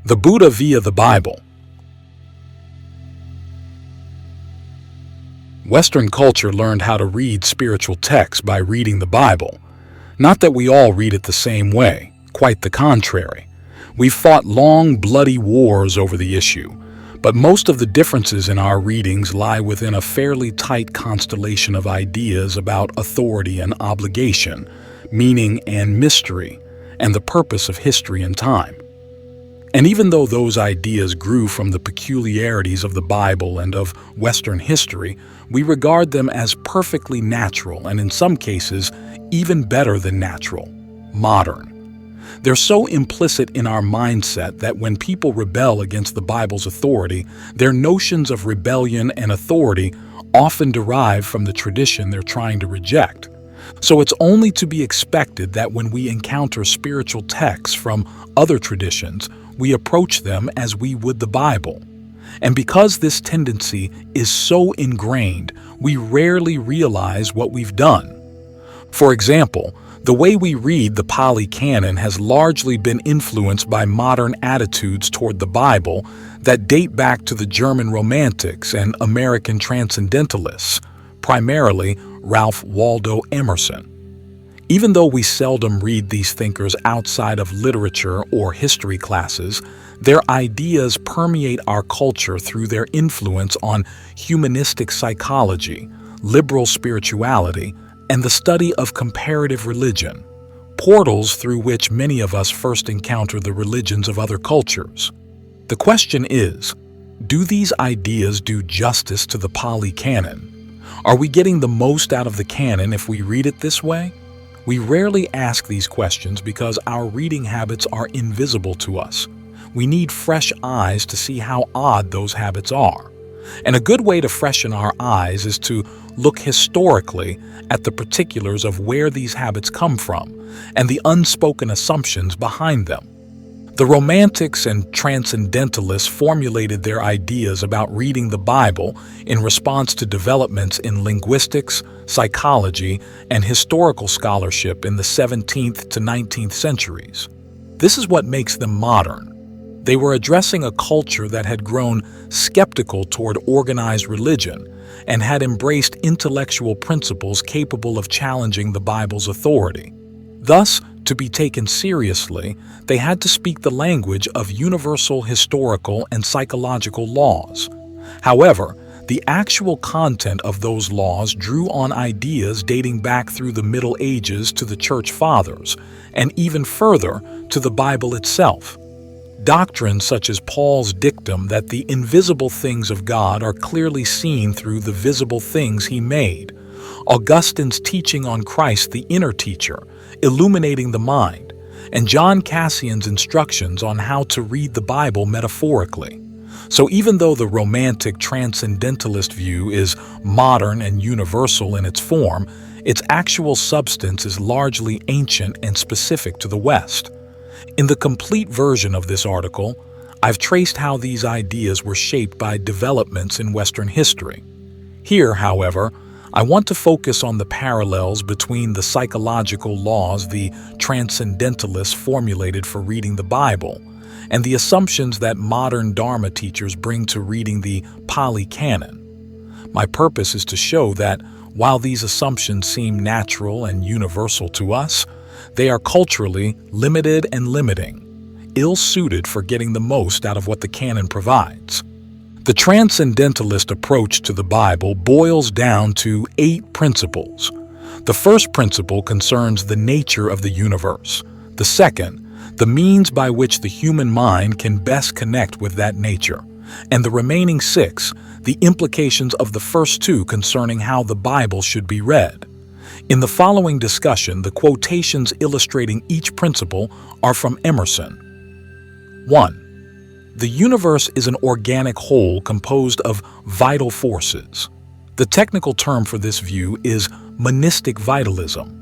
The Buddha via the Bible. Western culture learned how to read spiritual texts by reading the Bible. Not that we all read it the same way, quite the contrary. We've fought long, bloody wars over the issue, but most of the differences in our readings lie within a fairly tight constellation of ideas about authority and obligation, meaning and mystery, and the purpose of history and time. And even though those ideas grew from the peculiarities of the Bible and of Western history, we regard them as perfectly natural and in some cases, even better than natural, modern. They're so implicit in our mindset that when people rebel against the Bible's authority, their notions of rebellion and authority often derive from the tradition they're trying to reject. So it's only to be expected that when we encounter spiritual texts from other traditions, we approach them as we would the Bible. And because this tendency is so ingrained, we rarely realize what we've done. For example, the way we read the Pali Canon has largely been influenced by modern attitudes toward the Bible that date back to the German Romantics and American Transcendentalists, primarily Ralph Waldo Emerson. Even though we seldom read these thinkers outside of literature or history classes, their ideas permeate our culture through their influence on humanistic psychology, liberal spirituality, and the study of comparative religion, portals through which many of us first encounter the religions of other cultures. The question is, do these ideas do justice to the Pali Canon? Are we getting the most out of the canon if we read it this way? We rarely ask these questions because our reading habits are invisible to us. We need fresh eyes to see how odd those habits are. And a good way to freshen our eyes is to look historically at the particulars of where these habits come from and the unspoken assumptions behind them. The Romantics and Transcendentalists formulated their ideas about reading the Bible in response to developments in linguistics, psychology, and historical scholarship in the 17th to 19th centuries. This is what makes them modern. They were addressing a culture that had grown skeptical toward organized religion and had embraced intellectual principles capable of challenging the Bible's authority. Thus, to be taken seriously, they had to speak the language of universal historical and psychological laws. However, the actual content of those laws drew on ideas dating back through the Middle Ages to the Church Fathers, and even further to the Bible itself. Doctrines such as Paul's dictum that the invisible things of God are clearly seen through the visible things he made, Augustine's teaching on Christ the inner teacher, illuminating the mind, and John Cassian's instructions on how to read the Bible metaphorically. So even though the Romantic Transcendentalist view is modern and universal in its form, its actual substance is largely ancient and specific to the West. In the complete version of this article, I've traced how these ideas were shaped by developments in Western history. Here, however, I want to focus on the parallels between the psychological laws the Transcendentalists formulated for reading the Bible and the assumptions that modern Dharma teachers bring to reading the Pali Canon. My purpose is to show that while these assumptions seem natural and universal to us, they are culturally limited and limiting, ill-suited for getting the most out of what the canon provides. The Transcendentalist approach to the Bible boils down to 8 principles. The first principle concerns the nature of the universe. The second, the means by which the human mind can best connect with that nature. And the remaining 6, the implications of the first 2 concerning how the Bible should be read. In the following discussion, the quotations illustrating each principle are from Emerson. 1. The universe is an organic whole composed of vital forces. The technical term for this view is monistic vitalism.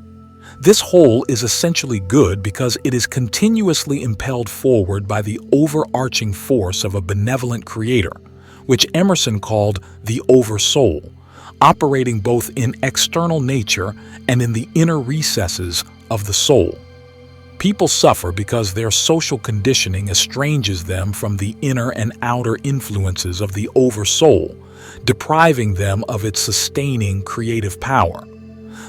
This whole is essentially good because it is continuously impelled forward by the overarching force of a benevolent creator, which Emerson called the oversoul, operating both in external nature and in the inner recesses of the soul. People suffer because their social conditioning estranges them from the inner and outer influences of the oversoul, depriving them of its sustaining creative power.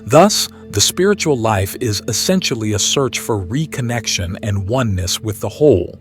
Thus, the spiritual life is essentially a search for reconnection and oneness with the whole.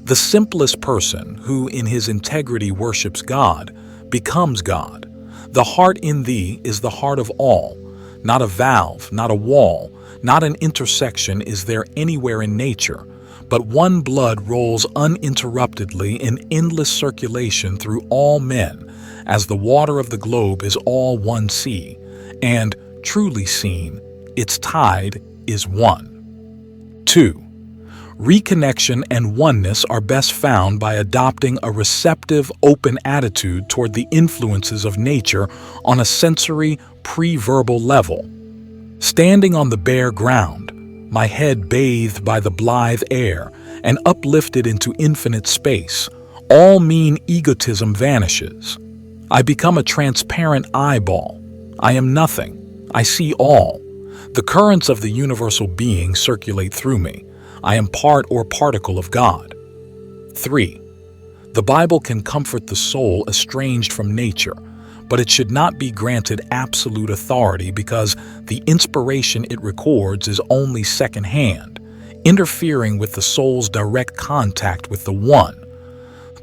The simplest person who in his integrity worships God becomes God. The heart in thee is the heart of all, not a valve, not a wall, not an intersection is there anywhere in nature, but one blood rolls uninterruptedly in endless circulation through all men, as the water of the globe is all one sea, and, truly seen, its tide is one. 2. Reconnection and oneness are best found by adopting a receptive, open attitude toward the influences of nature on a sensory, pre-verbal level. Standing on the bare ground, my head bathed by the blithe air and uplifted into infinite space, all mean egotism vanishes. I become a transparent eyeball. I am nothing. I see all. The currents of the universal being circulate through me. I am part or particle of God. 3. The Bible can comfort the soul estranged from nature, but it should not be granted absolute authority because the inspiration it records is only second-hand, interfering with the soul's direct contact with the One.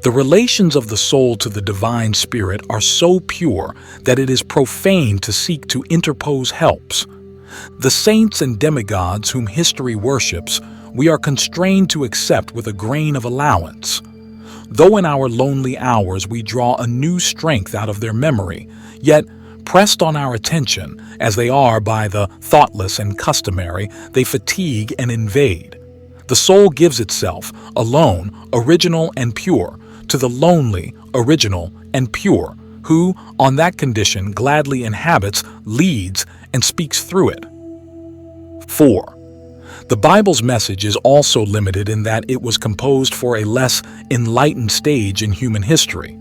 The relations of the soul to the divine spirit are so pure that it is profane to seek to interpose helps. The saints and demigods whom history worships, we are constrained to accept with a grain of allowance. Though in our lonely hours we draw a new strength out of their memory, yet, pressed on our attention, as they are by the thoughtless and customary, they fatigue and invade. The soul gives itself, alone, original and pure, to the lonely, original, and pure, who, on that condition, gladly inhabits, leads, and speaks through it. 4. The Bible's message is also limited in that it was composed for a less enlightened stage in human history.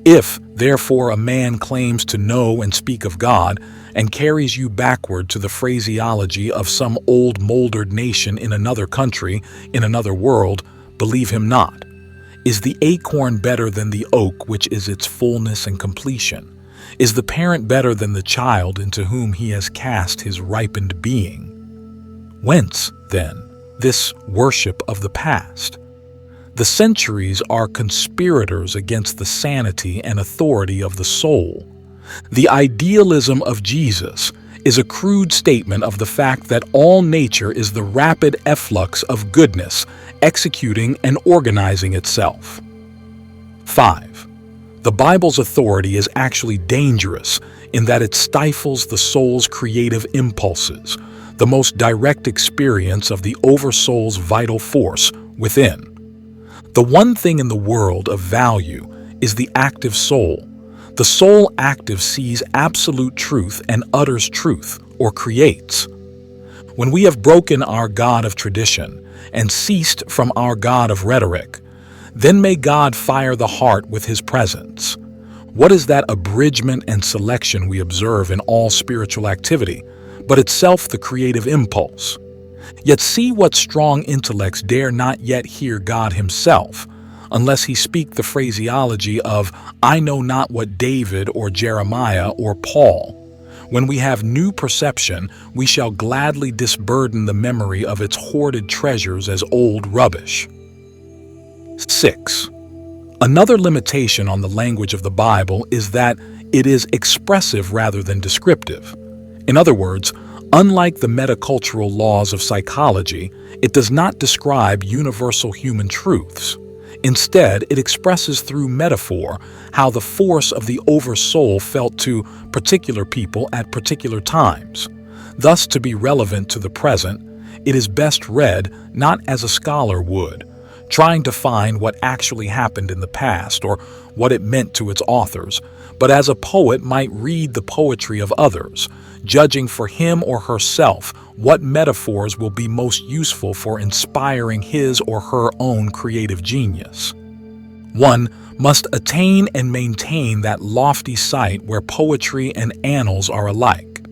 If, therefore, a man claims to know and speak of God and carries you backward to the phraseology of some old mouldered nation in another country, in another world, believe him not. Is the acorn better than the oak which is its fullness and completion? Is the parent better than the child into whom he has cast his ripened being? Whence, then, this worship of the past? The centuries are conspirators against the sanity and authority of the soul. The idealism of Jesus is a crude statement of the fact that all nature is the rapid efflux of goodness, executing and organizing itself. 5. The Bible's authority is actually dangerous in that it stifles the soul's creative impulses, the most direct experience of the oversoul's vital force within. The one thing in the world of value is the active soul. The soul active sees absolute truth and utters truth, or creates. When we have broken our God of tradition and ceased from our God of rhetoric, then may God fire the heart with His presence. What is that abridgment and selection we observe in all spiritual activity, but itself the creative impulse? Yet see what strong intellects dare not yet hear God Himself, unless He speak the phraseology of, I know not what David or Jeremiah or Paul. When we have new perception, we shall gladly disburden the memory of its hoarded treasures as old rubbish. 6. Another limitation on the language of the Bible is that it is expressive rather than descriptive. In other words, unlike the metacultural laws of psychology, it does not describe universal human truths. Instead, it expresses through metaphor how the force of the oversoul felt to particular people at particular times. Thus, to be relevant to the present, it is best read not as a scholar would, trying to find what actually happened in the past or what it meant to its authors, but as a poet might read the poetry of others, judging for him or herself what metaphors will be most useful for inspiring his or her own creative genius. One must attain and maintain that lofty sight where poetry and annals are alike.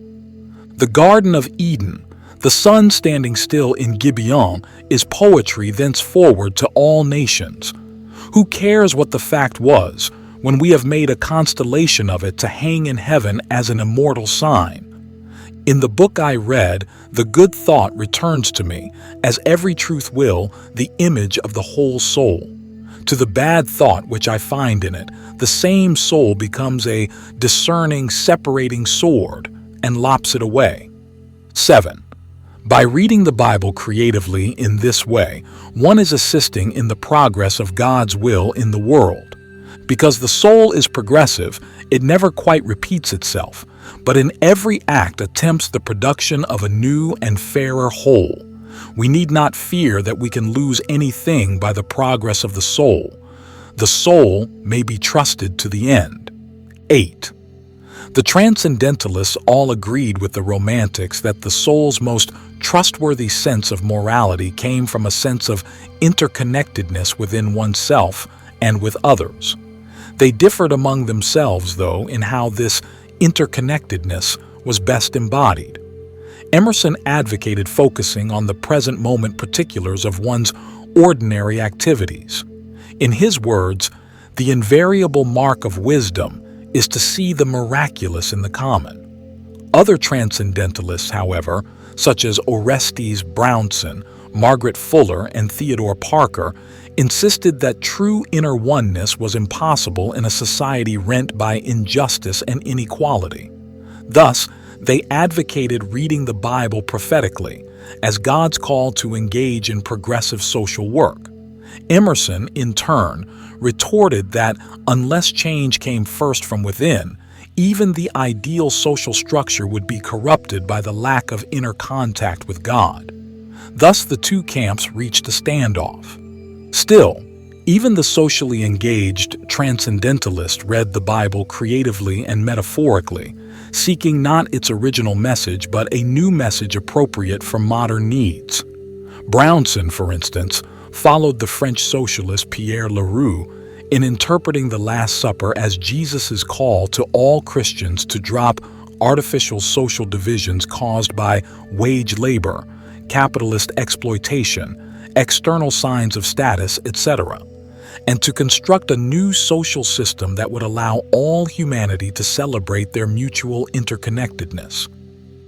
The Garden of Eden, The sun standing still in Gibeon is poetry thenceforward to all nations. Who cares what the fact was, when we have made a constellation of it to hang in heaven as an immortal sign? In the book I read, the good thought returns to me, as every truth will, the image of the whole soul. To the bad thought which I find in it, the same soul becomes a discerning, separating sword, and lops it away. 7. By reading the Bible creatively in this way, one is assisting in the progress of God's will in the world. Because the soul is progressive, it never quite repeats itself, but in every act attempts the production of a new and fairer whole. We need not fear that we can lose anything by the progress of the soul. The soul may be trusted to the end. 8. The Transcendentalists all agreed with the Romantics that the soul's most trustworthy sense of morality came from a sense of interconnectedness within oneself and with others. They differed among themselves, though, in how this interconnectedness was best embodied. Emerson advocated focusing on the present moment particulars of one's ordinary activities. In his words, the invariable mark of wisdom is to see the miraculous in the common. Other transcendentalists, however, such as Orestes Brownson, Margaret Fuller, and Theodore Parker, insisted that true inner oneness was impossible in a society rent by injustice and inequality. Thus, they advocated reading the Bible prophetically as God's call to engage in progressive social work. Emerson, in turn, retorted that unless change came first from within, even the ideal social structure would be corrupted by the lack of inner contact with God. Thus, the two camps reached a standoff. Still, even the socially engaged transcendentalist read the Bible creatively and metaphorically, seeking not its original message but a new message appropriate for modern needs. Brownson, for instance, followed the French socialist Pierre Leroux in interpreting the Last Supper as Jesus' call to all Christians to drop artificial social divisions caused by wage labor, capitalist exploitation, external signs of status, etc., and to construct a new social system that would allow all humanity to celebrate their mutual interconnectedness.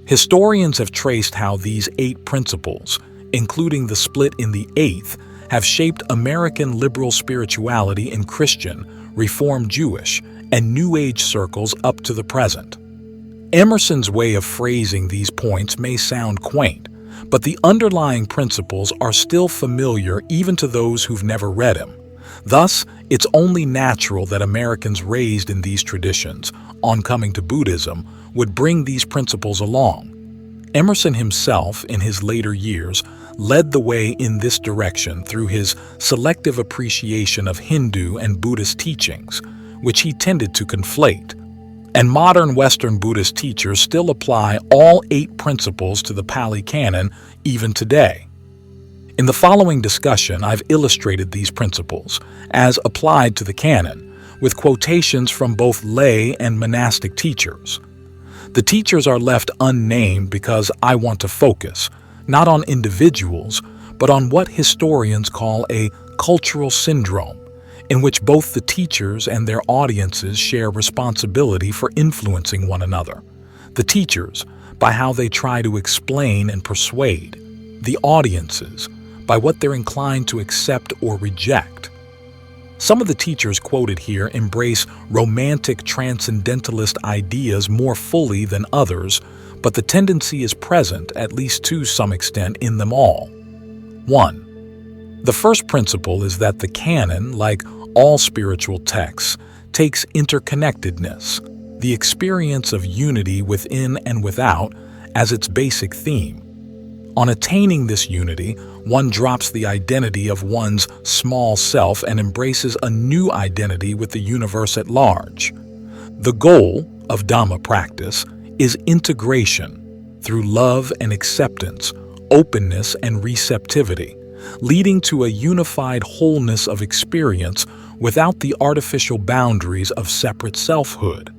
Historians have traced how these 8 principles, including the split in the 8th, have shaped American liberal spirituality in Christian, Reform Jewish, and New Age circles up to the present. Emerson's way of phrasing these points may sound quaint, but the underlying principles are still familiar even to those who've never read him. Thus, it's only natural that Americans raised in these traditions, on coming to Buddhism, would bring these principles along. Emerson himself, in his later years, led the way in this direction through his selective appreciation of Hindu and Buddhist teachings, which he tended to conflate. And modern Western Buddhist teachers still apply all 8 principles to the Pali Canon even today. In the following discussion, I've illustrated these principles, as applied to the canon, with quotations from both lay and monastic teachers. The teachers are left unnamed because I want to focus, not on individuals, but on what historians call a cultural syndrome, in which both the teachers and their audiences share responsibility for influencing one another. The teachers, by how they try to explain and persuade. The audiences, by what they're inclined to accept or reject. Some of the teachers quoted here embrace romantic transcendentalist ideas more fully than others, but the tendency is present, at least to some extent, in them all. 1. The first principle is that the canon, like all spiritual texts, takes interconnectedness, the experience of unity within and without, as its basic theme. On attaining this unity, one drops the identity of one's small self and embraces a new identity with the universe at large. The goal of Dhamma practice is integration through love and acceptance, openness and receptivity, leading to a unified wholeness of experience without the artificial boundaries of separate selfhood.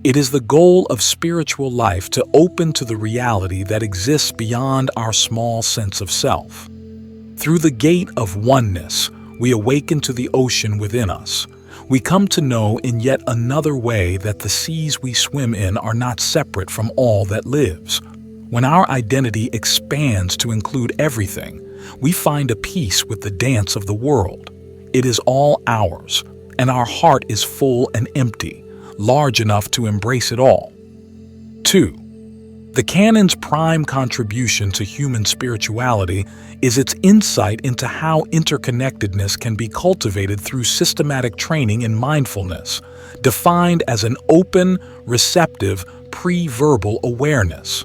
It is the goal of spiritual life to open to the reality that exists beyond our small sense of self. Through the gate of oneness, we awaken to the ocean within us. We come to know in yet another way that the seas we swim in are not separate from all that lives. When our identity expands to include everything, we find a peace with the dance of the world. It is all ours, and our heart is full and empty, large enough to embrace it all. 2. The canon's prime contribution to human spirituality is its insight into how interconnectedness can be cultivated through systematic training in mindfulness, defined as an open, receptive, pre-verbal awareness.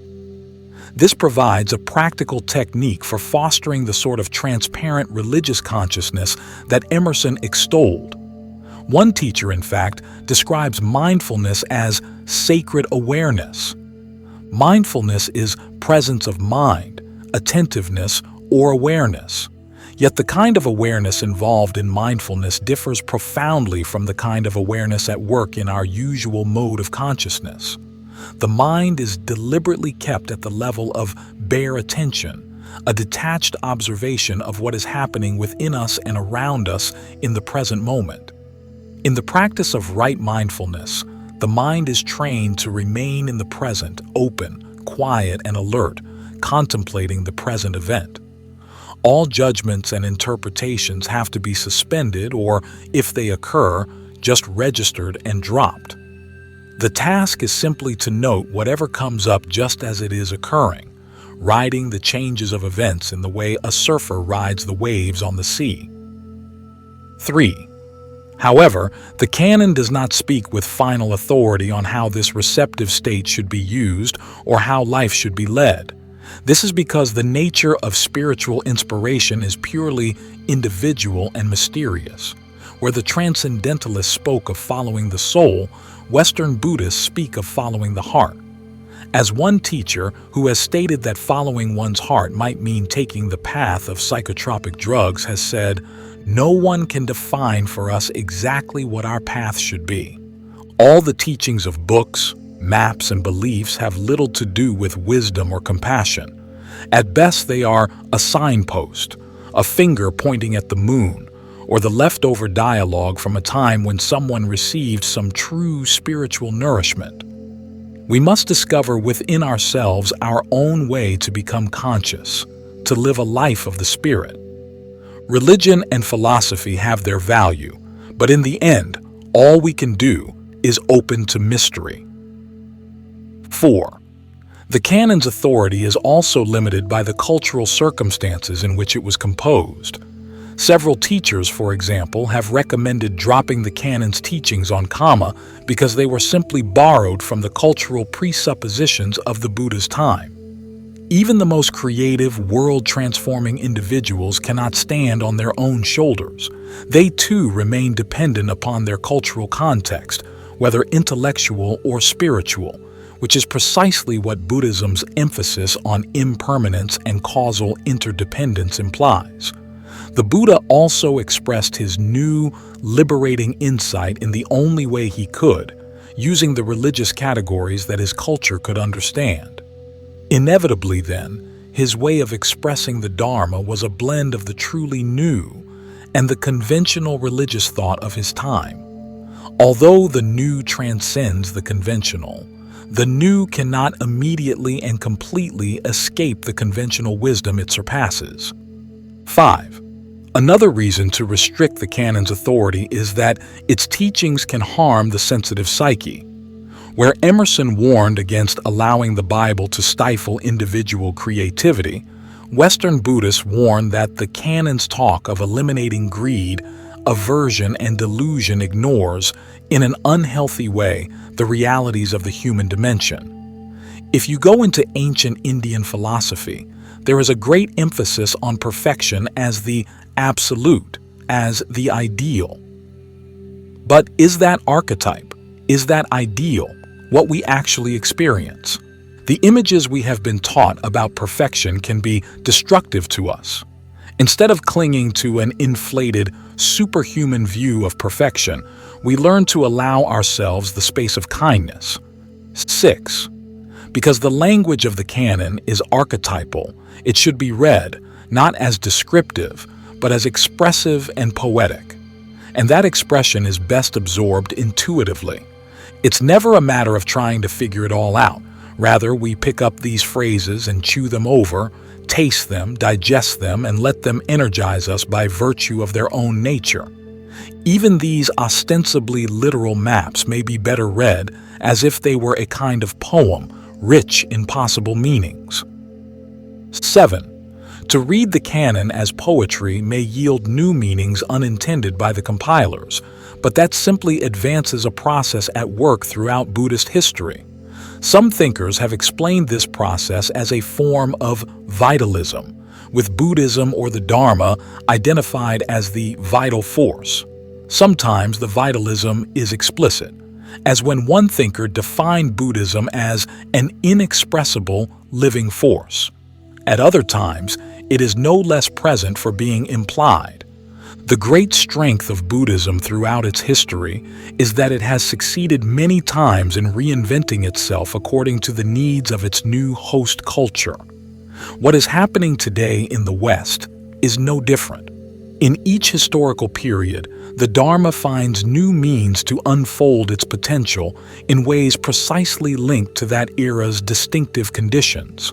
This provides a practical technique for fostering the sort of transparent religious consciousness that Emerson extolled. One teacher, in fact, describes mindfulness as sacred awareness. Mindfulness is presence of mind, attentiveness, or awareness. Yet the kind of awareness involved in mindfulness differs profoundly from the kind of awareness at work in our usual mode of consciousness. The mind is deliberately kept at the level of bare attention, a detached observation of what is happening within us and around us in the present moment. In the practice of right mindfulness, the mind is trained to remain in the present, open, quiet, and alert, contemplating the present event. All judgments and interpretations have to be suspended or, if they occur, just registered and dropped. The task is simply to note whatever comes up just as it is occurring, riding the changes of events in the way a surfer rides the waves on the sea. 3. However, the canon does not speak with final authority on how this receptive state should be used or how life should be led. This is because the nature of spiritual inspiration is purely individual and mysterious. Where the transcendentalists spoke of following the soul, Western Buddhists speak of following the heart. As one teacher who has stated that following one's heart might mean taking the path of psychotropic drugs has said, "No one can define for us exactly what our path should be. All the teachings of books, maps, and beliefs have little to do with wisdom or compassion. At best, they are a signpost, a finger pointing at the moon, or the leftover dialogue from a time when someone received some true spiritual nourishment. We must discover within ourselves our own way to become conscious, to live a life of the spirit. Religion and philosophy have their value, but in the end, all we can do is open to mystery. 4. The canon's authority is also limited by the cultural circumstances in which it was composed. Several teachers, for example, have recommended dropping the canon's teachings on karma because they were simply borrowed from the cultural presuppositions of the Buddha's time. Even the most creative, world-transforming individuals cannot stand on their own shoulders. They too remain dependent upon their cultural context, whether intellectual or spiritual, which is precisely what Buddhism's emphasis on impermanence and causal interdependence implies. The Buddha also expressed his new, liberating insight in the only way he could, using the religious categories that his culture could understand. Inevitably, then, his way of expressing the Dharma was a blend of the truly new and the conventional religious thought of his time. Although the new transcends the conventional, the new cannot immediately and completely escape the conventional wisdom it surpasses. 5. Another reason to restrict the canon's authority is that its teachings can harm the sensitive psyche. Where Emerson warned against allowing the Bible to stifle individual creativity, Western Buddhists warn that the canon's talk of eliminating greed, aversion, and delusion ignores, in an unhealthy way, the realities of the human dimension. If you go into ancient Indian philosophy, there is a great emphasis on perfection as the absolute, as the ideal. But is that archetype, is that ideal, what we actually experience? The images we have been taught about perfection can be destructive to us. Instead of clinging to an inflated, superhuman view of perfection, we learn to allow ourselves the space of kindness, 6. Because the language of the canon is archetypal, it should be read not as descriptive, but as expressive and poetic. And that expression is best absorbed intuitively. It's never a matter of trying to figure it all out. Rather, we pick up these phrases and chew them over, taste them, digest them, and let them energize us by virtue of their own nature. Even these ostensibly literal maps may be better read as if they were a kind of poem, rich in possible meanings. 7. To read the canon as poetry may yield new meanings unintended by the compilers, but that simply advances a process at work throughout Buddhist history. Some thinkers have explained this process as a form of vitalism, with Buddhism or the Dharma identified as the vital force. Sometimes the vitalism is explicit, as when one thinker defined Buddhism as an inexpressible living force. At other times, it is no less present for being implied. The great strength of Buddhism throughout its history is that it has succeeded many times in reinventing itself according to the needs of its new host culture. What is happening today in the West is no different. In each historical period, the Dharma finds new means to unfold its potential in ways precisely linked to that era's distinctive conditions.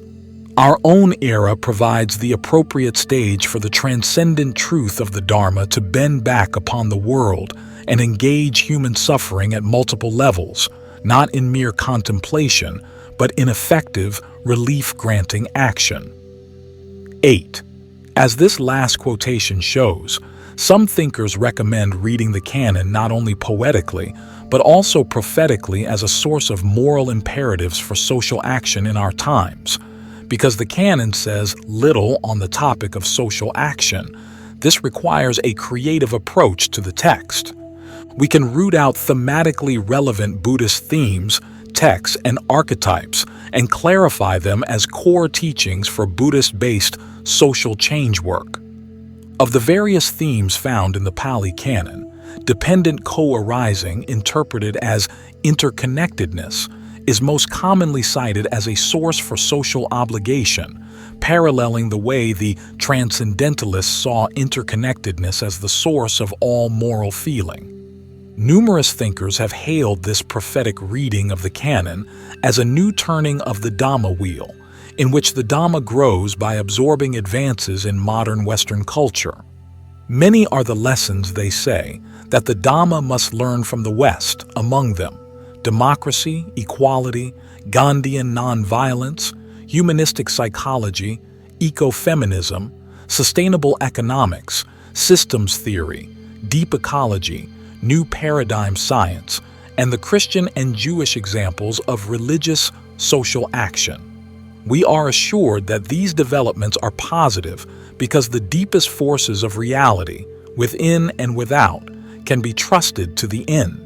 Our own era provides the appropriate stage for the transcendent truth of the Dharma to bend back upon the world and engage human suffering at multiple levels, not in mere contemplation, but in effective, relief-granting action. 8. As this last quotation shows, some thinkers recommend reading the canon not only poetically, but also prophetically as a source of moral imperatives for social action in our times. Because the canon says little on the topic of social action, this requires a creative approach to the text. We can root out thematically relevant Buddhist themes, texts, and archetypes and clarify them as core teachings for Buddhist-based social change work. Of the various themes found in the Pali Canon, dependent co-arising, interpreted as interconnectedness, is most commonly cited as a source for social obligation, paralleling the way the Transcendentalists saw interconnectedness as the source of all moral feeling. Numerous thinkers have hailed this prophetic reading of the canon as a new turning of the Dhamma wheel, in which the Dhamma grows by absorbing advances in modern Western culture. Many are the lessons, they say, that the Dhamma must learn from the West, among them democracy, equality, Gandhian nonviolence, humanistic psychology, ecofeminism, sustainable economics, systems theory, deep ecology, new paradigm science, and the Christian and Jewish examples of religious social action. We are assured that these developments are positive because the deepest forces of reality, within and without, can be trusted to the end.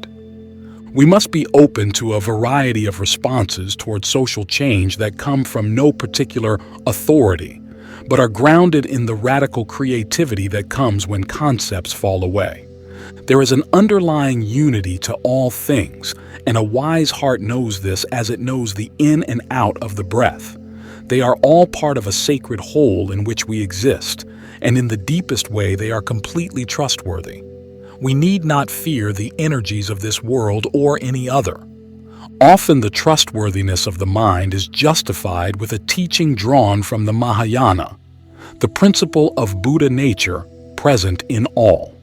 We must be open to a variety of responses toward social change that come from no particular authority, but are grounded in the radical creativity that comes when concepts fall away. There is an underlying unity to all things, and a wise heart knows this as it knows the in and out of the breath. They are all part of a sacred whole in which we exist, and in the deepest way they are completely trustworthy. We need not fear the energies of this world or any other. Often the trustworthiness of the mind is justified with a teaching drawn from the Mahayana, the principle of Buddha nature present in all.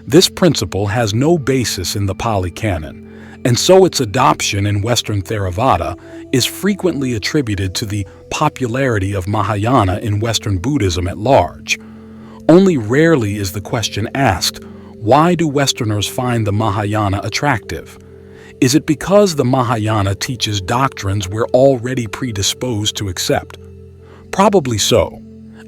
This principle has no basis in the Pali Canon, and so its adoption in Western Theravada is frequently attributed to the popularity of Mahayana in Western Buddhism at large. Only rarely is the question asked, why do Westerners find the Mahayana attractive? Is it because the Mahayana teaches doctrines we're already predisposed to accept? Probably so,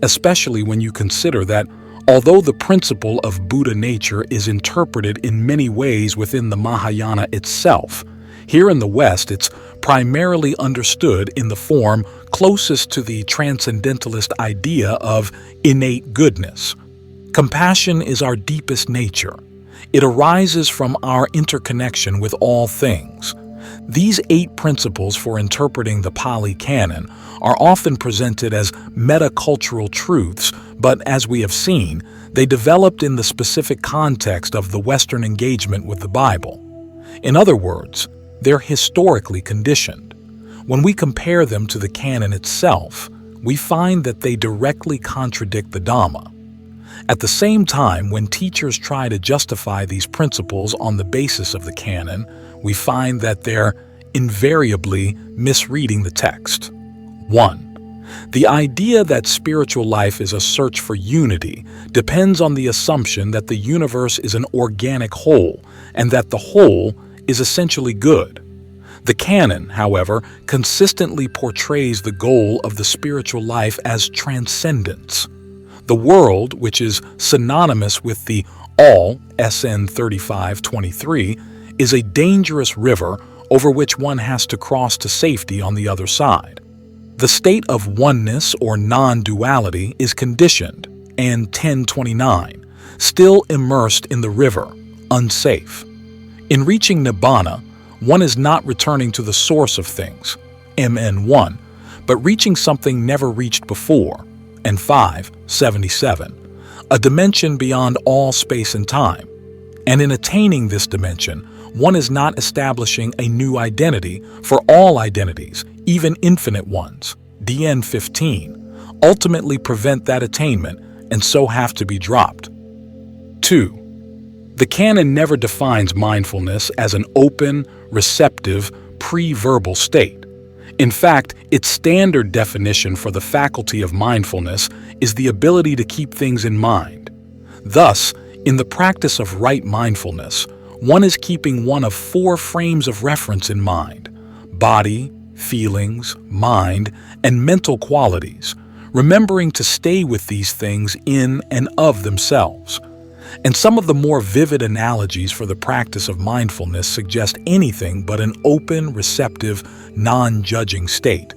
especially when you consider that although the principle of Buddha nature is interpreted in many ways within the Mahayana itself, here in the West it's primarily understood in the form closest to the transcendentalist idea of innate goodness. Compassion is our deepest nature. It arises from our interconnection with all things. These 8 principles for interpreting the Pali Canon are often presented as metacultural truths, but as we have seen, they developed in the specific context of the Western engagement with the Bible. In other words, they're historically conditioned. When we compare them to the canon itself, we find that they directly contradict the Dhamma. At the same time, when teachers try to justify these principles on the basis of the canon, we find that they're invariably misreading the text. 1. The idea that spiritual life is a search for unity depends on the assumption that the universe is an organic whole and that the whole is essentially good. The canon, however, consistently portrays the goal of the spiritual life as transcendence. The world, which is synonymous with the all, SN 3523, is a dangerous river over which one has to cross to safety on the other side. The state of oneness or non-duality is conditioned, and 1029, still immersed in the river, unsafe. In reaching Nibbana, one is not returning to the source of things, MN1, but reaching something never reached before, and 577, a dimension beyond all space and time. And in attaining this dimension, one is not establishing a new identity, for all identities, even infinite ones, DN15, ultimately prevent that attainment and so have to be dropped. 2. The canon never defines mindfulness as an open, receptive, pre-verbal state. In fact, its standard definition for the faculty of mindfulness is the ability to keep things in mind. Thus, in the practice of right mindfulness, one is keeping one of 4 frames of reference in mind: body, feelings, mind, and mental qualities, remembering to stay with these things in and of themselves. And some of the more vivid analogies for the practice of mindfulness suggest anything but an open, receptive, non-judging state.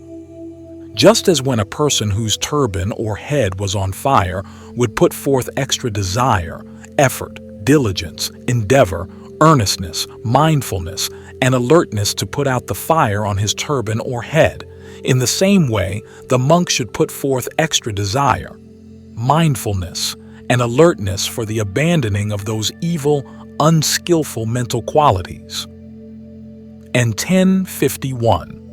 Just as when a person whose turban or head was on fire would put forth extra desire, effort, diligence, endeavor, earnestness, mindfulness, and alertness to put out the fire on his turban or head, in the same way, the monk should put forth extra desire, mindfulness, and alertness for the abandoning of those evil, unskillful mental qualities. And 1051.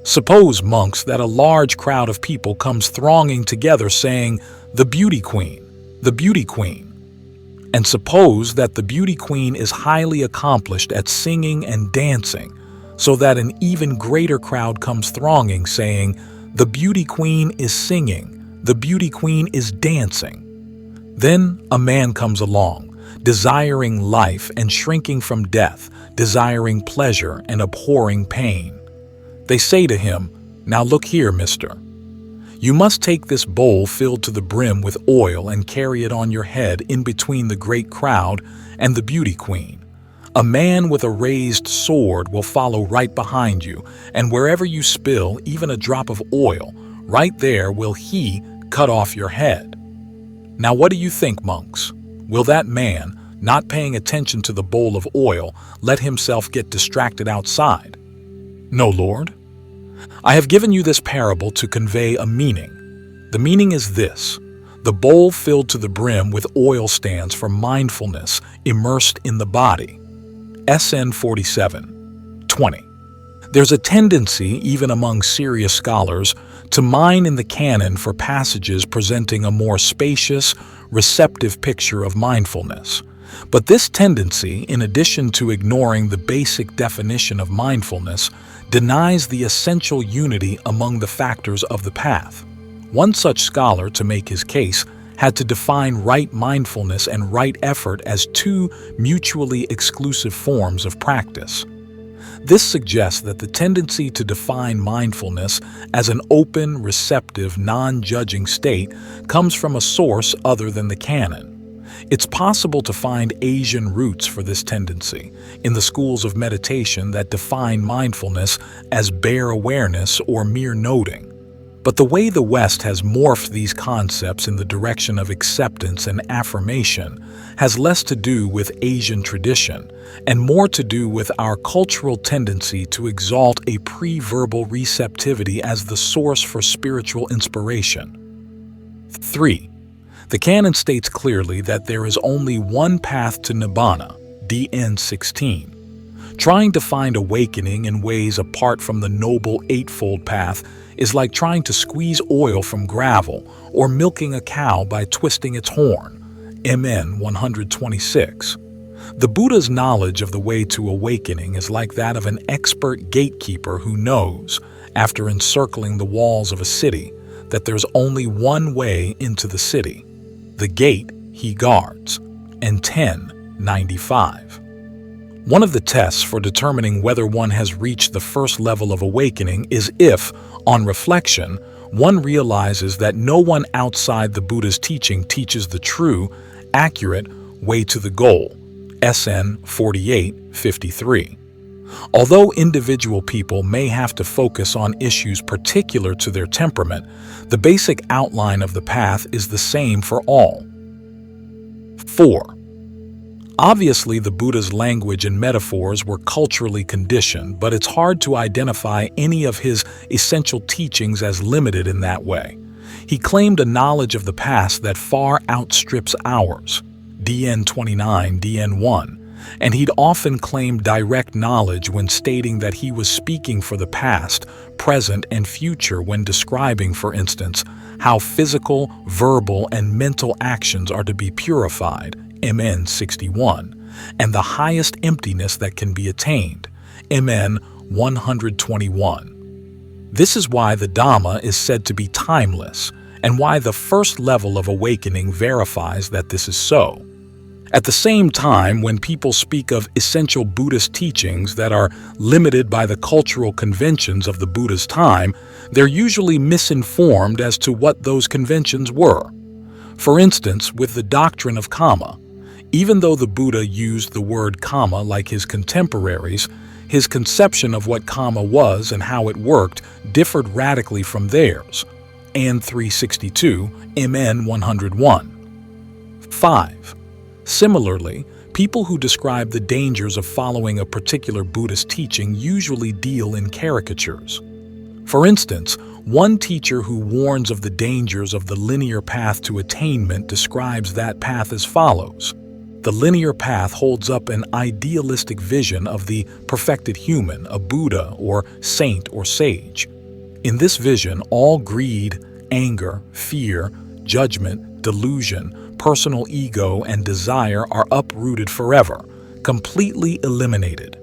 Suppose, monks, that a large crowd of people comes thronging together saying, "The beauty queen, the beauty queen." And suppose that the beauty queen is highly accomplished at singing and dancing, so that an even greater crowd comes thronging saying, "The beauty queen is singing, the beauty queen is dancing." Then a man comes along, desiring life and shrinking from death, desiring pleasure and abhorring pain. They say to him, "Now look here, mister. You must take this bowl filled to the brim with oil and carry it on your head in between the great crowd and the beauty queen. A man with a raised sword will follow right behind you, and wherever you spill even a drop of oil, right there will he cut off your head." Now what do you think, monks? Will that man, not paying attention to the bowl of oil, let himself get distracted outside? No, Lord. I have given you this parable to convey a meaning. The meaning is this: the bowl filled to the brim with oil stands for mindfulness immersed in the body. SN 47:20. There's a tendency, even among serious scholars, to mine in the canon for passages presenting a more spacious, receptive picture of mindfulness. But this tendency, in addition to ignoring the basic definition of mindfulness, denies the essential unity among the factors of the path. One such scholar, to make his case, had to define right mindfulness and right effort as 2 mutually exclusive forms of practice. This suggests that the tendency to define mindfulness as an open, receptive, non-judging state comes from a source other than the canon. It's possible to find Asian roots for this tendency in the schools of meditation that define mindfulness as bare awareness or mere noting. But the way the West has morphed these concepts in the direction of acceptance and affirmation has less to do with Asian tradition and more to do with our cultural tendency to exalt a pre-verbal receptivity as the source for spiritual inspiration. 3. The canon states clearly that there is only one path to Nibbana, DN 16. Trying to find awakening in ways apart from the Noble Eightfold Path is like trying to squeeze oil from gravel or milking a cow by twisting its horn. MN 126. The Buddha's knowledge of the way to awakening is like that of an expert gatekeeper who knows, after encircling the walls of a city, that there's only one way into the city. The gate he guards. And 1095. One of the tests for determining whether one has reached the first level of awakening is if, on reflection, one realizes that no one outside the Buddha's teaching teaches the true, accurate way to the goal. SN 4853. Although individual people may have to focus on issues particular to their temperament, the basic outline of the path is the same for all. 4. Obviously, the Buddha's language and metaphors were culturally conditioned, but it's hard to identify any of his essential teachings as limited in that way. He claimed a knowledge of the past that far outstrips ours, DN 29, DN 1, and he'd often claimed direct knowledge when stating that he was speaking for the past, present, and future when describing, for instance, how physical, verbal, and mental actions are to be purified, MN 61, and the highest emptiness that can be attained, MN 121. This is why the Dhamma is said to be timeless, and why the first level of awakening verifies that this is so. At the same time, when people speak of essential Buddhist teachings that are limited by the cultural conventions of the Buddha's time, they're usually misinformed as to what those conventions were. For instance, with the doctrine of karma, even though the Buddha used the word karma like his contemporaries, his conception of what karma was and how it worked differed radically from theirs. AN 362, MN 101. 5. Similarly, people who describe the dangers of following a particular Buddhist teaching usually deal in caricatures. For instance, one teacher who warns of the dangers of the linear path to attainment describes that path as follows. The linear path holds up an idealistic vision of the perfected human, a Buddha or saint or sage. In this vision, all greed, anger, fear, judgment, delusion, personal ego, and desire are uprooted forever, completely eliminated.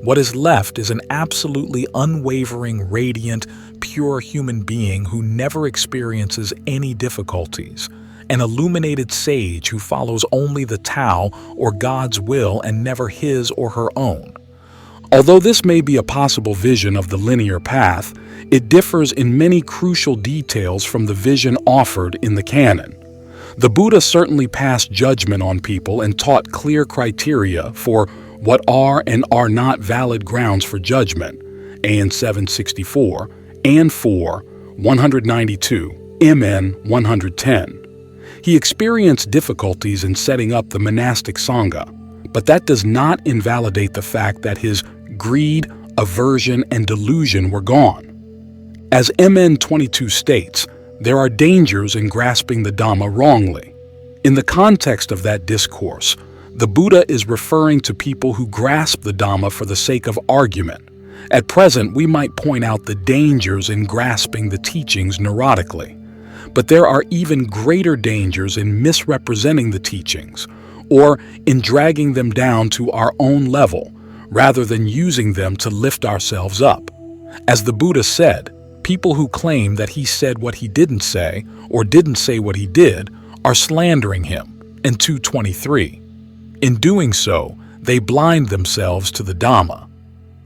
What is left is an absolutely unwavering, radiant, pure human being who never experiences any difficulties, an illuminated sage who follows only the Tao or God's will and never his or her own. Although this may be a possible vision of the linear path, it differs in many crucial details from the vision offered in the canon. The Buddha certainly passed judgment on people and taught clear criteria for what are and are not valid grounds for judgment, AN 764, and 4, 192, MN 110. He experienced difficulties in setting up the monastic sangha, but that does not invalidate the fact that his greed, aversion, and delusion were gone. As MN 22 states, there are dangers in grasping the Dhamma wrongly. In the context of that discourse, the Buddha is referring to people who grasp the Dhamma for the sake of argument. At present, we might point out the dangers in grasping the teachings neurotically. But there are even greater dangers in misrepresenting the teachings, or in dragging them down to our own level, rather than using them to lift ourselves up. As the Buddha said, people who claim that he said what he didn't say, or didn't say what he did, are slandering him, in 223. In doing so, they blind themselves to the Dhamma.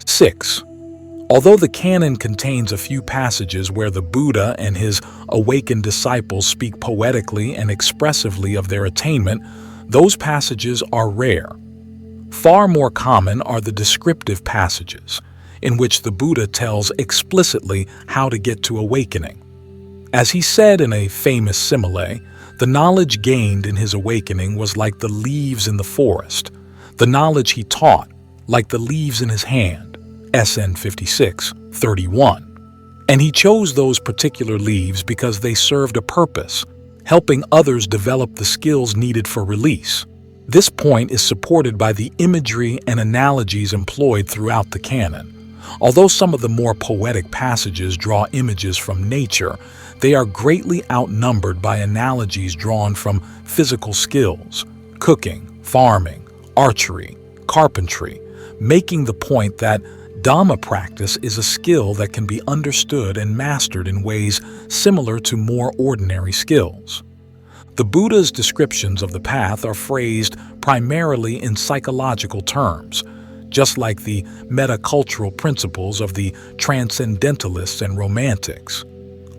6. Although the canon contains a few passages where the Buddha and his awakened disciples speak poetically and expressively of their attainment, those passages are rare. Far more common are the descriptive passages, in which the Buddha tells explicitly how to get to awakening. As he said in a famous simile, the knowledge gained in his awakening was like the leaves in the forest, the knowledge he taught like the leaves in his hand, SN 56:31. And he chose those particular leaves because they served a purpose, helping others develop the skills needed for release. This point is supported by the imagery and analogies employed throughout the canon. Although some of the more poetic passages draw images from nature, they are greatly outnumbered by analogies drawn from physical skills, cooking, farming, archery, carpentry, making the point that Dhamma practice is a skill that can be understood and mastered in ways similar to more ordinary skills. The Buddha's descriptions of the path are phrased primarily in psychological terms, just like the metacultural principles of the transcendentalists and romantics.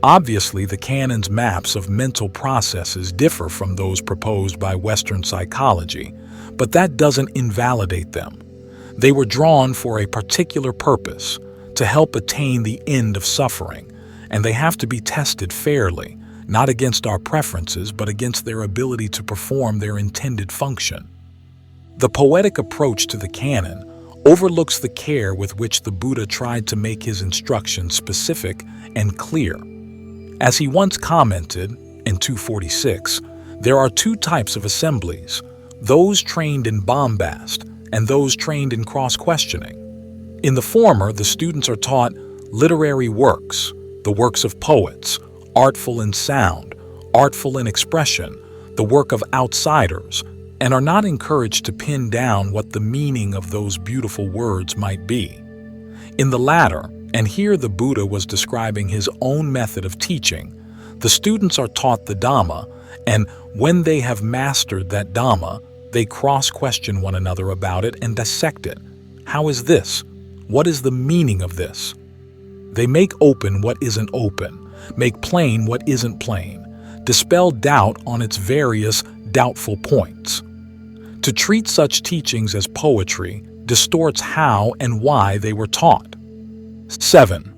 Obviously, the canon's maps of mental processes differ from those proposed by Western psychology, but that doesn't invalidate them. They were drawn for a particular purpose, to help attain the end of suffering, and they have to be tested fairly, not against our preferences, but against their ability to perform their intended function. The poetic approach to the canon overlooks the care with which the Buddha tried to make his instructions specific and clear. As he once commented, in 246, there are two types of assemblies, those trained in bombast and those trained in cross-questioning. In the former, the students are taught literary works, the works of poets, artful in sound, artful in expression, the work of outsiders, and are not encouraged to pin down what the meaning of those beautiful words might be. In the latter, and here the Buddha was describing his own method of teaching, the students are taught the Dhamma, and when they have mastered that Dhamma, they cross-question one another about it and dissect it. How is this? What is the meaning of this? They make open what isn't open, make plain what isn't plain, dispel doubt on its various doubtful points. To treat such teachings as poetry distorts how and why they were taught. 7.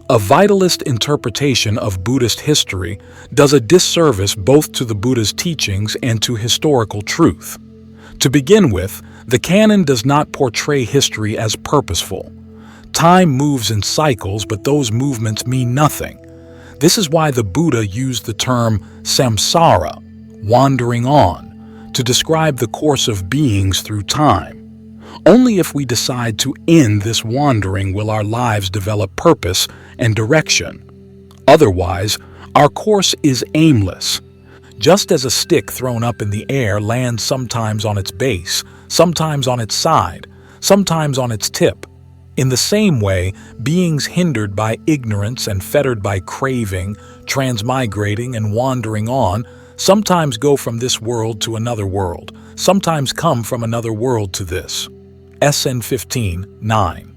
A vitalist interpretation of Buddhist history does a disservice both to the Buddha's teachings and to historical truth. To begin with, the canon does not portray history as purposeful. Time moves in cycles, but those movements mean nothing. This is why the Buddha used the term samsara, wandering on, to describe the course of beings through time. Only if we decide to end this wandering will our lives develop purpose and direction. Otherwise, our course is aimless. Just as a stick thrown up in the air lands sometimes on its base, sometimes on its side, sometimes on its tip. In the same way, beings hindered by ignorance and fettered by craving, transmigrating and wandering on, sometimes go from this world to another world, sometimes come from another world to this. SN 15:9.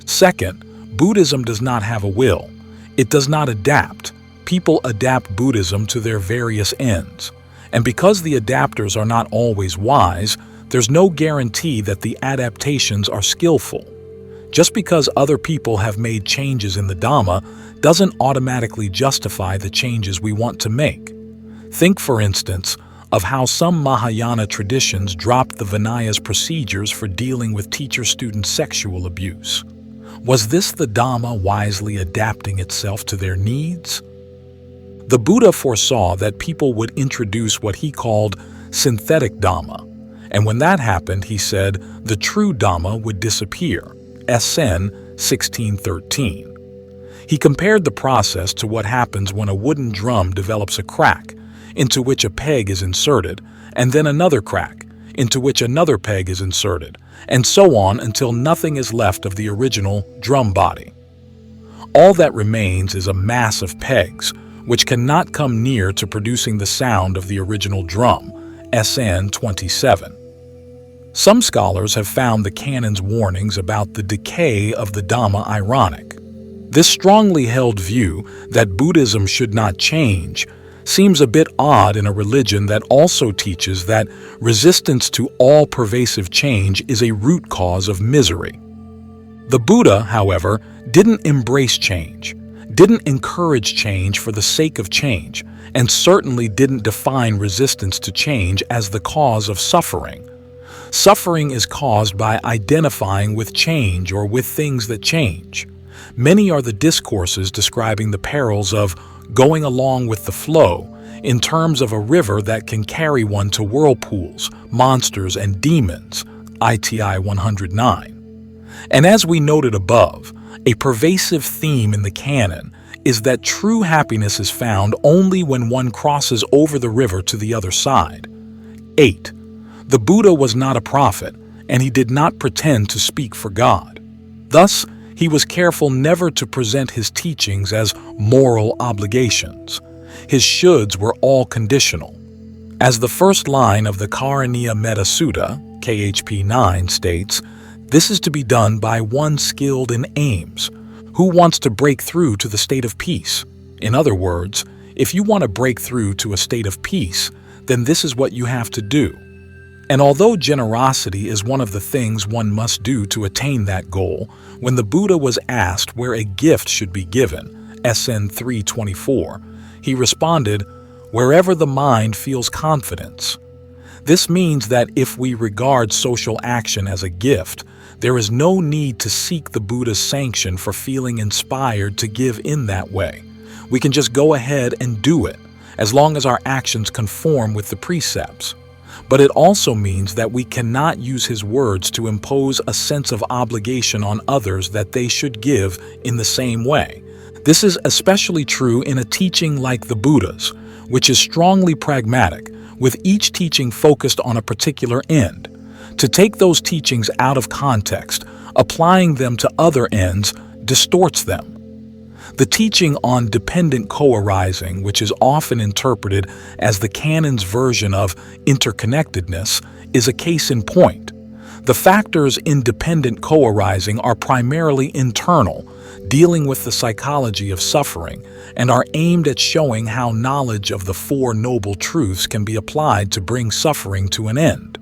Second, Buddhism does not have a will. It does not adapt. People adapt Buddhism to their various ends. And because the adapters are not always wise, there's no guarantee that the adaptations are skillful. Just because other people have made changes in the Dhamma doesn't automatically justify the changes we want to make. Think, for instance, of how some Mahayana traditions dropped the Vinaya's procedures for dealing with teacher-student sexual abuse. Was this the Dhamma wisely adapting itself to their needs? The Buddha foresaw that people would introduce what he called synthetic Dhamma, and when that happened, he said the true Dhamma would disappear. SN 1613. He compared the process to what happens when a wooden drum develops a crack, into which a peg is inserted, and then another crack, into which another peg is inserted, and so on until nothing is left of the original drum body. All that remains is a mass of pegs, which cannot come near to producing the sound of the original drum, SN 27. Some scholars have found the canon's warnings about the decay of the Dhamma ironic. This strongly held view that Buddhism should not change seems a bit odd in a religion that also teaches that resistance to all pervasive change is a root cause of misery. The Buddha, however, didn't embrace change, didn't encourage change for the sake of change, and certainly didn't define resistance to change as the cause of suffering. Suffering is caused by identifying with change or with things that change. Many are the discourses describing the perils of going along with the flow in terms of a river that can carry one to whirlpools, monsters, and demons, ITI 109. And as we noted above, a pervasive theme in the canon is that true happiness is found only when one crosses over the river to the other side. 8. The Buddha was not a prophet, and he did not pretend to speak for God. Thus, he was careful never to present his teachings as moral obligations. His shoulds were all conditional. As the first line of the Karaniya Metta Sutta, KHP 9, states, this is to be done by one skilled in aims, who wants to break through to the state of peace. In other words, if you want to break through to a state of peace, then this is what you have to do. And although generosity is one of the things one must do to attain that goal, when the Buddha was asked where a gift should be given, SN 324, he responded, wherever the mind feels confidence. This means that if we regard social action as a gift, there is no need to seek the Buddha's sanction for feeling inspired to give in that way. We can just go ahead and do it, as long as our actions conform with the precepts. But it also means that we cannot use his words to impose a sense of obligation on others that they should give in the same way. This is especially true in a teaching like the Buddha's, which is strongly pragmatic, with each teaching focused on a particular end. To take those teachings out of context, applying them to other ends, distorts them. The teaching on dependent co-arising, which is often interpreted as the canon's version of interconnectedness, is a case in point. The factors in dependent co-arising are primarily internal, dealing with the psychology of suffering, and are aimed at showing how knowledge of the Four Noble Truths can be applied to bring suffering to an end.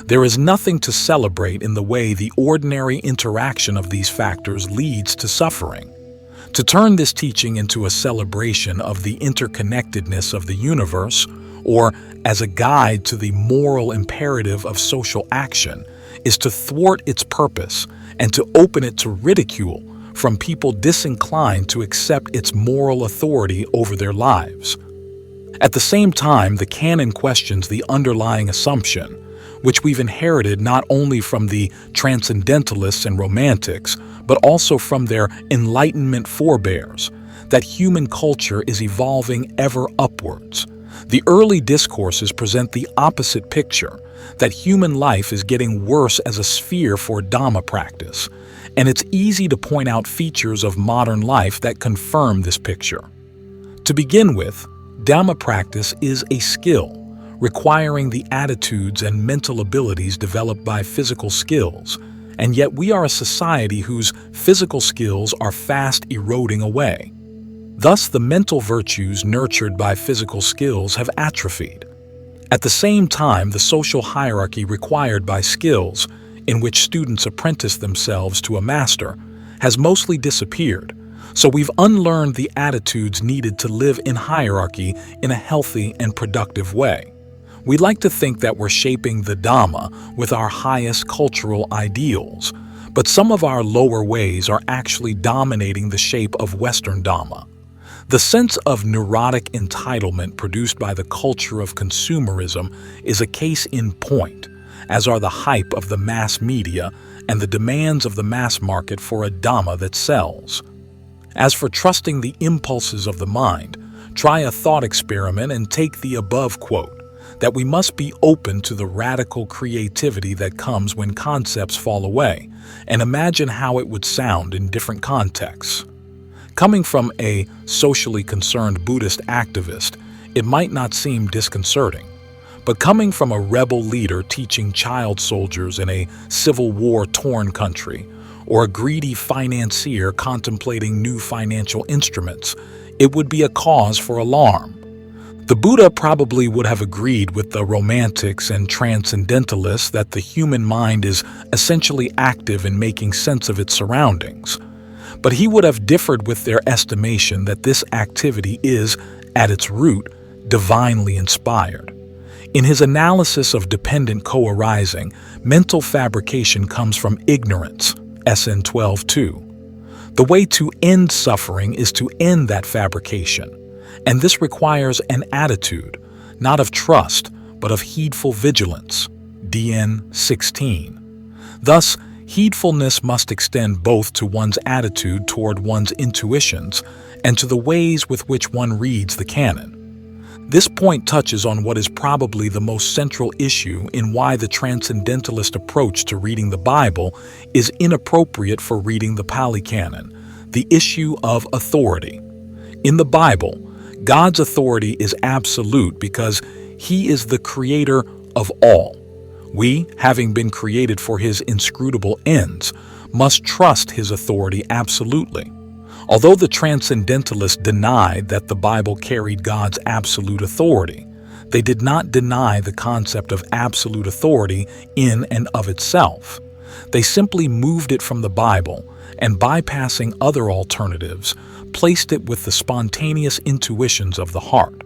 There is nothing to celebrate in the way the ordinary interaction of these factors leads to suffering. To turn this teaching into a celebration of the interconnectedness of the universe, or as a guide to the moral imperative of social action, is to thwart its purpose and to open it to ridicule from people disinclined to accept its moral authority over their lives. At the same time, the canon questions the underlying assumption, which we've inherited not only from the transcendentalists and romantics, but also from their Enlightenment forebears, that human culture is evolving ever upwards. The early discourses present the opposite picture, that human life is getting worse as a sphere for Dhamma practice, and it's easy to point out features of modern life that confirm this picture. To begin with, Dhamma practice is a skill, requiring the attitudes and mental abilities developed by physical skills, and yet we are a society whose physical skills are fast eroding away. Thus, the mental virtues nurtured by physical skills have atrophied. At the same time, the social hierarchy required by skills, in which students apprentice themselves to a master, has mostly disappeared, so we've unlearned the attitudes needed to live in hierarchy in a healthy and productive way. We like to think that we're shaping the Dhamma with our highest cultural ideals, but some of our lower ways are actually dominating the shape of Western Dhamma. The sense of neurotic entitlement produced by the culture of consumerism is a case in point, as are the hype of the mass media and the demands of the mass market for a Dhamma that sells. As for trusting the impulses of the mind, try a thought experiment and take the above quote, that we must be open to the radical creativity that comes when concepts fall away, and imagine how it would sound in different contexts. Coming from a socially concerned Buddhist activist, it might not seem disconcerting, but coming from a rebel leader teaching child soldiers in a civil war-torn country, or a greedy financier contemplating new financial instruments, it would be a cause for alarm. The Buddha probably would have agreed with the romantics and transcendentalists that the human mind is essentially active in making sense of its surroundings. but he would have differed with their estimation that this activity is, at its root, divinely inspired. In his analysis of dependent co-arising, mental fabrication comes from ignorance, SN 12:2. The way to end suffering is to end that fabrication, and this requires an attitude, not of trust, but of heedful vigilance, DN 16. Thus, heedfulness must extend both to one's attitude toward one's intuitions and to the ways with which one reads the canon. This point touches on what is probably the most central issue in why the transcendentalist approach to reading the Bible is inappropriate for reading the Pali Canon, the issue of authority. In the Bible, God's authority is absolute because He is the creator of all. We, having been created for His inscrutable ends, must trust His authority absolutely. Although the transcendentalists denied that the Bible carried God's absolute authority, they did not deny the concept of absolute authority in and of itself. They simply moved it from the Bible and, bypassing other alternatives, placed it with the spontaneous intuitions of the heart.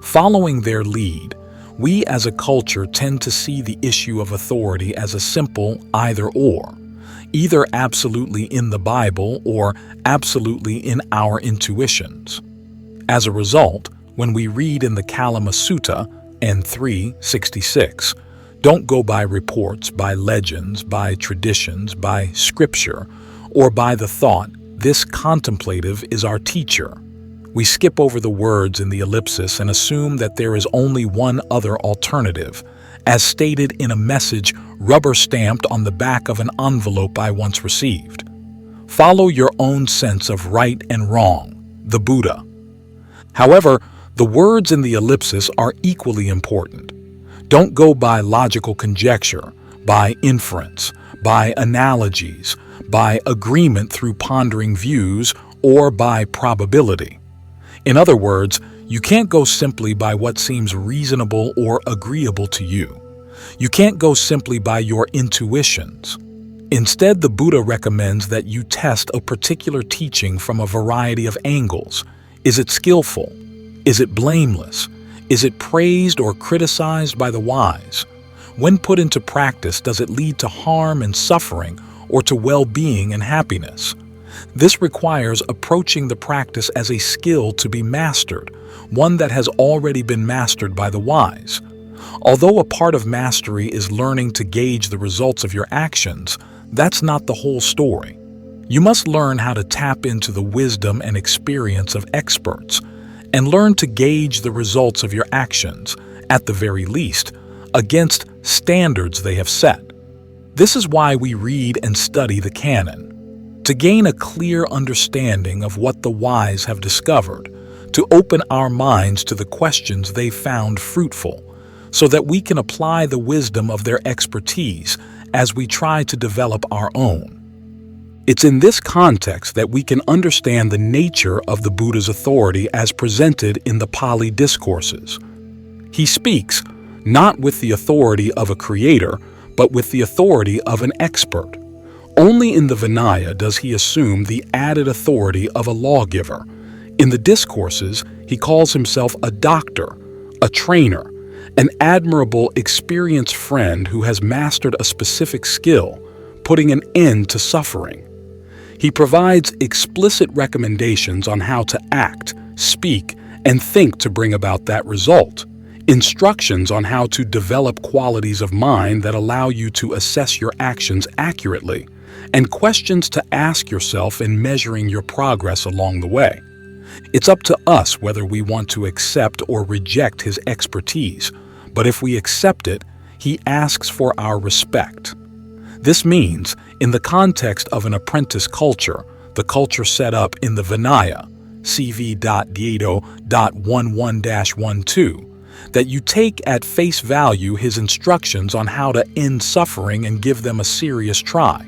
Following their lead, we as a culture tend to see the issue of authority as a simple either-or. Either absolutely in the Bible or absolutely in our intuitions. As a result, when we read in the Kalama Sutta, N366, don't go by reports, by legends, by traditions, by scripture, or by the thought, this contemplative is our teacher. We skip over the words in the ellipsis and assume that there is only one other alternative, as stated in a message rubber-stamped on the back of an envelope I once received. Follow your own sense of right and wrong, the Buddha. However, the words in the ellipsis are equally important. Don't go by logical conjecture, by inference, by analogies, by agreement through pondering views, or by probability. In other words, you can't go simply by what seems reasonable or agreeable to you. You can't go simply by your intuitions. Instead, the Buddha recommends that you test a particular teaching from a variety of angles. Is it skillful? Is it blameless? Is it praised or criticized by the wise? When put into practice, does it lead to harm and suffering or to well-being and happiness? This requires approaching the practice as a skill to be mastered, one that has already been mastered by the wise. Although a part of mastery is learning to gauge the results of your actions, that's not the whole story. You must learn how to tap into the wisdom and experience of experts, and learn to gauge the results of your actions, at the very least, against standards they have set. This is why we read and study the canon, to gain a clear understanding of what the wise have discovered, to open our minds to the questions they found fruitful, so that we can apply the wisdom of their expertise as we try to develop our own. It's in this context that we can understand the nature of the Buddha's authority as presented in the Pali discourses. He speaks not with the authority of a creator, but with the authority of an expert. Only in the Vinaya does he assume the added authority of a lawgiver. In the discourses, he calls himself a doctor, a trainer, an admirable, experienced friend who has mastered a specific skill, putting an end to suffering. He provides explicit recommendations on how to act, speak, and think to bring about that result, instructions on how to develop qualities of mind that allow you to assess your actions accurately, and questions to ask yourself in measuring your progress along the way. It's up to us whether we want to accept or reject his expertise, but if we accept it, he asks for our respect. This means, in the context of an apprentice culture, the culture set up in the Vinaya, CV.Dieto.11-12, that you take at face value his instructions on how to end suffering and give them a serious try.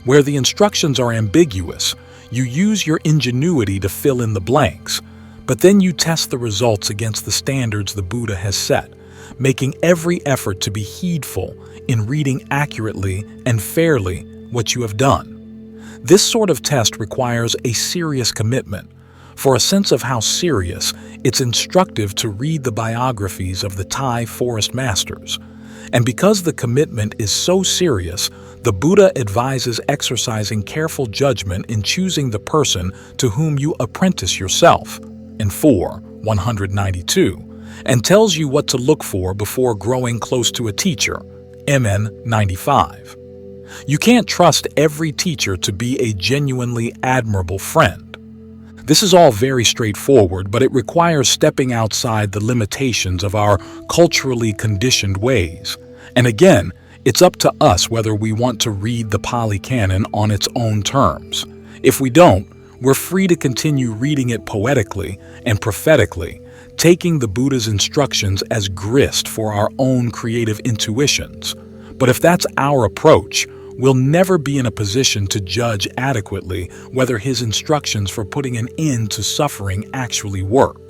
Where the instructions are ambiguous, you use your ingenuity to fill in the blanks, but then you test the results against the standards the Buddha has set, making every effort to be heedful in reading accurately and fairly what you have done. This sort of test requires a serious commitment. For a sense of how serious, it's instructive to read the biographies of the Thai forest masters. And because the commitment is so serious, the Buddha advises exercising careful judgment in choosing the person to whom you apprentice yourself, in 4:192, and tells you what to look for before growing close to a teacher, MN 95. You can't trust every teacher to be a genuinely admirable friend. This is all very straightforward, but it requires stepping outside the limitations of our culturally conditioned ways. And again, it's up to us whether we want to read the Pali Canon on its own terms. If we don't, we're free to continue reading it poetically and prophetically, taking the Buddha's instructions as grist for our own creative intuitions. But if that's our approach, we'll never be in a position to judge adequately whether his instructions for putting an end to suffering actually work.